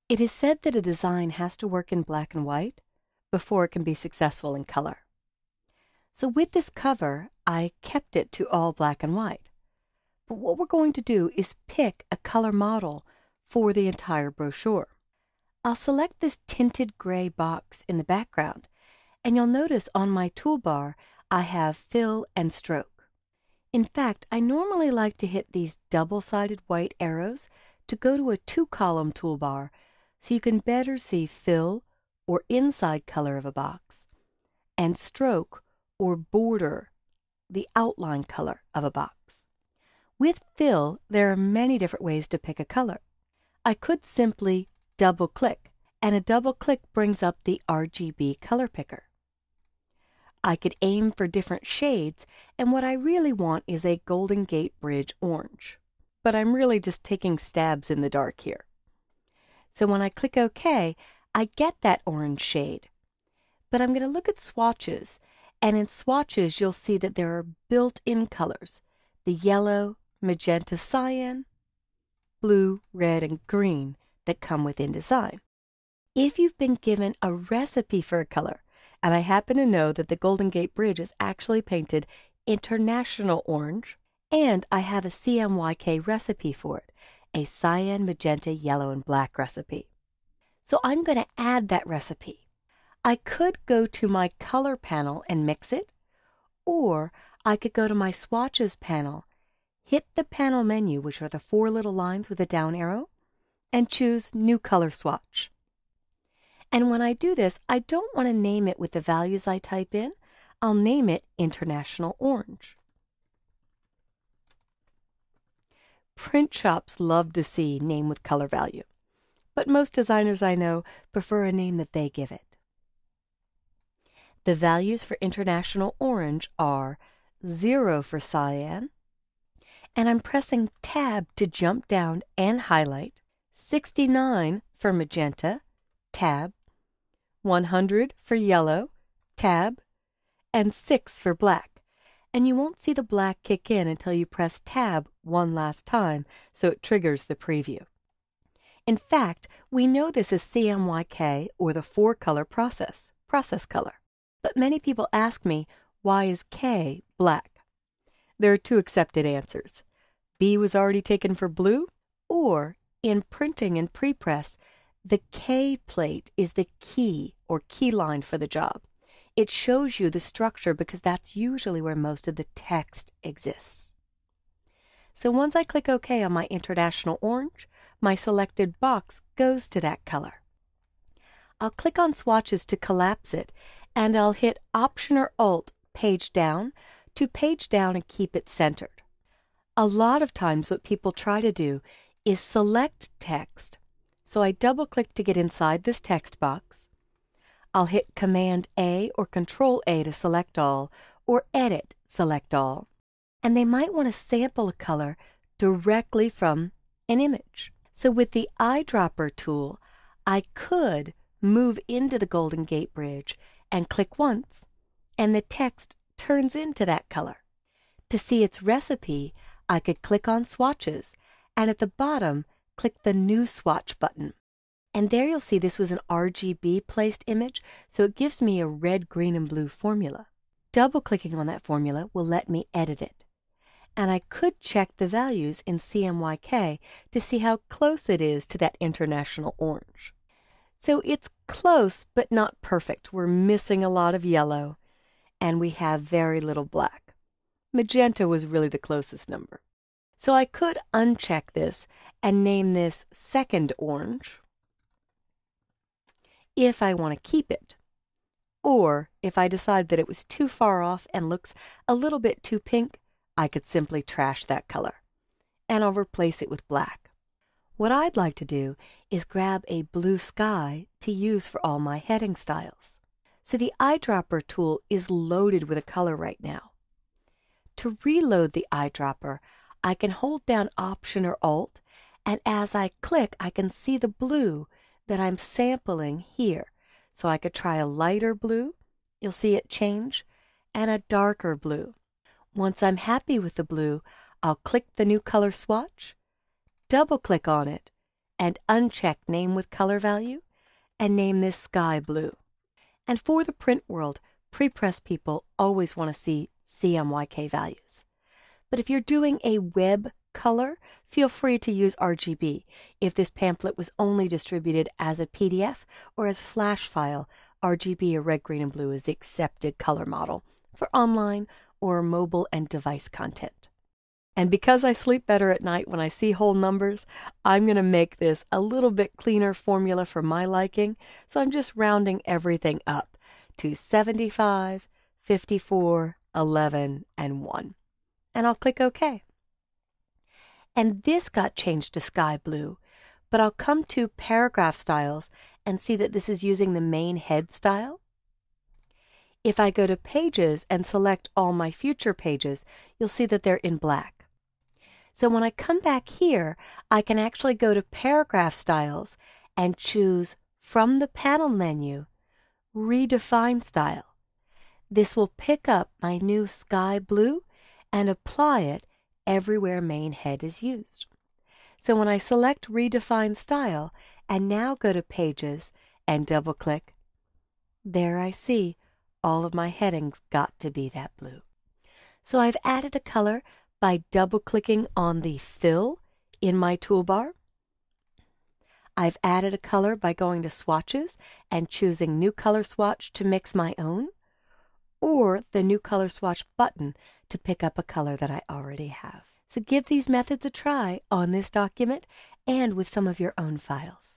It is said that a design has to work in black and white before it can be successful in color. So with this cover, I kept it to all black and white. But what we're going to do is pick a color model for the entire brochure. I'll select this tinted gray box in the background, and you'll notice on my toolbar I have fill and stroke. In fact, I normally like to hit these double-sided white arrows to go to a two-column toolbar so you can better see fill or inside color of a box and stroke or border, the outline color of a box. With fill, there are many different ways to pick a color. I could simply double-click, and a double-click brings up the RGB color picker. I could aim for different shades, and what I really want is a Golden Gate Bridge orange. But I'm really just taking stabs in the dark here. So when I click OK, I get that orange shade. But I'm going to look at swatches, and in swatches you'll see that there are built-in colors, the yellow, magenta, cyan, blue, red, and green that come with InDesign. If you've been given a recipe for a color, and I happen to know that the Golden Gate Bridge is actually painted International Orange, and I have a CMYK recipe for it, a cyan, magenta, yellow, and black recipe. So I'm going to add that recipe. I could go to my color panel and mix it, or I could go to my swatches panel, hit the panel menu, which are the four little lines with a down arrow, and choose New Color Swatch. And when I do this, I don't want to name it with the values I type in. I'll name it International Orange. Print shops love to see name with color value, but most designers I know prefer a name that they give it. The values for International Orange are 0 for cyan, and I'm pressing Tab to jump down and highlight, 69 for magenta, Tab, 100 for yellow, Tab, and 6 for black. And you won't see the black kick in until you press Tab one last time, so it triggers the preview. In fact, we know this is CMYK, or the four-color process color. But many people ask me, why is K black? There are two accepted answers. B was already taken for blue, or in printing and pre-press, the K plate is the key or key line for the job. It shows you the structure because that's usually where most of the text exists. So once I click OK on my International Orange, my selected box goes to that color. I'll click on Swatches to collapse it, and I'll hit Option or Alt, Page Down, to page down and keep it centered. A lot of times what people try to do is select text. So I double-click to get inside this text box. I'll hit Command A or Control A to select all, or Edit, select all. And they might want to sample a color directly from an image. So with the eyedropper tool, I could move into the Golden Gate Bridge and click once, and the text turns into that color. To see its recipe, I could click on Swatches, and at the bottom, click the New Swatch button. And there you'll see this was an RGB placed image, so it gives me a red, green, and blue formula. Double-clicking on that formula will let me edit it. And I could check the values in CMYK to see how close it is to that International Orange. So it's close, but not perfect. We're missing a lot of yellow, and we have very little black. Magenta was really the closest number. So I could uncheck this and name this Second Orange if I want to keep it. Or if I decide that it was too far off and looks a little bit too pink, I could simply trash that color, and I'll replace it with black. What I'd like to do is grab a blue sky to use for all my heading styles. So the eyedropper tool is loaded with a color right now. To reload the eyedropper, I can hold down Option or Alt, and as I click, I can see the blue that I'm sampling here. So I could try a lighter blue, you'll see it change, and a darker blue. Once I'm happy with the blue, I'll click the New Color Swatch, double-click on it, and uncheck Name with Color Value and name this Sky Blue. And for the print world, pre-press people always want to see CMYK values. But if you're doing a web color, feel free to use RGB. If this pamphlet was only distributed as a PDF or as flash file, RGB or red, green, and blue is the accepted color model for online or mobile and device content. And because I sleep better at night when I see whole numbers, I'm going to make this a little bit cleaner formula for my liking, so I'm just rounding everything up to 75, 54, 11, and 1. And I'll click OK. And this got changed to sky blue, but I'll come to paragraph styles and see that this is using the main head style. If I go to pages and select all my future pages, you'll see that they're in black. So when I come back here, I can actually go to paragraph styles and choose from the panel menu, redefine style. This will pick up my new sky blue and apply it everywhere main head is used. So when I select redefine style and now go to pages and double click, there I see all of my headings got to be that blue. So I've added a color by double-clicking on the fill in my toolbar. I've added a color by going to Swatches and choosing New Color Swatch to mix my own, or the New Color Swatch button to pick up a color that I already have. So give these methods a try on this document and with some of your own files.